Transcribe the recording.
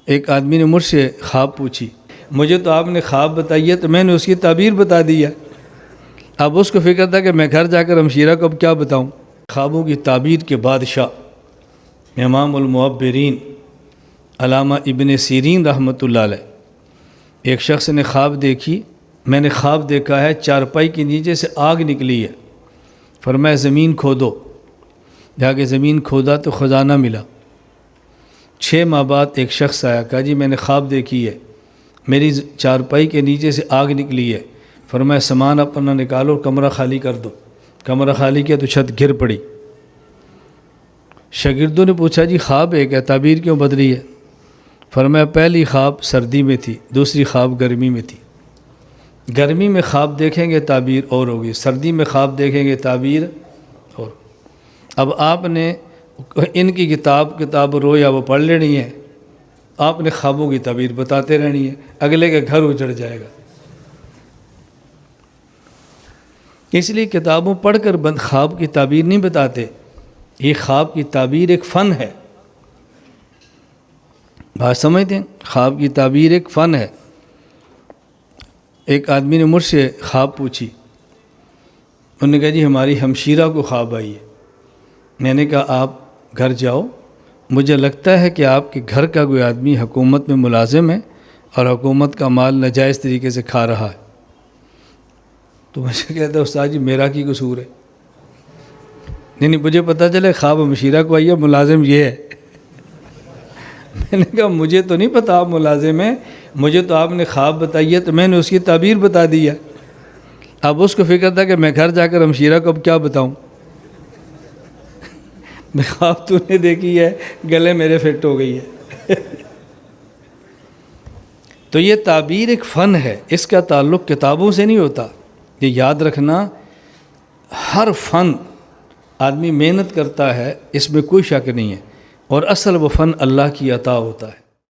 ایک آدمی نے مجھ سے خواب پوچھی، مجھے تو آپ نے خواب بتائی ہے تو میں نے اس کی تعبیر بتا دی ہے۔ اب اس کو فکر تھا کہ میں گھر جا کر ہمشیرہ کو اب کیا بتاؤں۔ خوابوں کی تعبیر کے بادشاہ امام المعبرین علامہ ابن سیرین رحمۃ اللہ علیہ، ایک شخص نے خواب دیکھی، میں نے خواب دیکھا ہے چارپائی کے نیچے سے آگ نکلی ہے، فرمایا زمین کھودو۔ جا کے زمین کھودا تو خزانہ ملا۔ 6 ماہ بعد ایک شخص آیا، کہا جی میں نے خواب دیکھی ہے، میری چارپائی کے نیچے سے آگ نکلی ہے، فرمایا سامان اپنا نکالو، کمرہ خالی کر دو۔ کمرہ خالی کیا تو چھت گر پڑی۔ شاگردوں نے پوچھا جی خواب ہے کیا، تعبیر کیوں بدلی ہے؟ فرمایا پہلی خواب سردی میں تھی، دوسری خواب گرمی میں تھی۔ گرمی میں خواب دیکھیں گے تعبیر اور ہوگی، سردی میں خواب دیکھیں گے تعبیر اور۔ اب آپ نے ان کی کتاب رویا وہ پڑھ لینی ہے، آپ نے خوابوں کی تعبیر بتاتے رہنی ہے، اگلے کے گھر اجڑ جائے گا۔ اس لیے کتابوں پڑھ کر بند خواب کی تعبیر نہیں بتاتے، یہ خواب کی تعبیر ایک فن ہے۔ بات سمجھتے ہیں؟ خواب کی تعبیر ایک فن ہے۔ ایک آدمی نے مجھ سے خواب پوچھی، انہوں نے کہا جی ہماری ہمشیرہ کو خواب آئی ہے۔ میں نے کہا آپ گھر جاؤ، مجھے لگتا ہے کہ آپ کے گھر کا کوئی آدمی حکومت میں ملازم ہے اور حکومت کا مال ناجائز طریقے سے کھا رہا ہے۔ تو مجھے کہتا ہے استاد جی میرا کی قصور ہے؟ نہیں مجھے پتہ چلے خواب ہمشیرہ کو آئی ہے، ملازم یہ ہے۔ میں نے کہا مجھے تو نہیں پتہ آپ ملازم ہیں، مجھے تو آپ نے خواب بتائی ہے تو میں نے اس کی تعبیر بتا دی ہے۔ اب اس کو فکر تھا کہ میں گھر جا کر ہمشیرہ کو اب کیا بتاؤں۔ میں خواب تو نے دیکھی ہے، گلے میرے فٹ ہو گئی ہے۔ تو یہ تعبیر ایک فن ہے، اس کا تعلق کتابوں سے نہیں ہوتا، یہ یاد رکھنا۔ ہر فن آدمی محنت کرتا ہے، اس میں کوئی شک نہیں ہے، اور اصل وہ فن اللہ کی عطا ہوتا ہے۔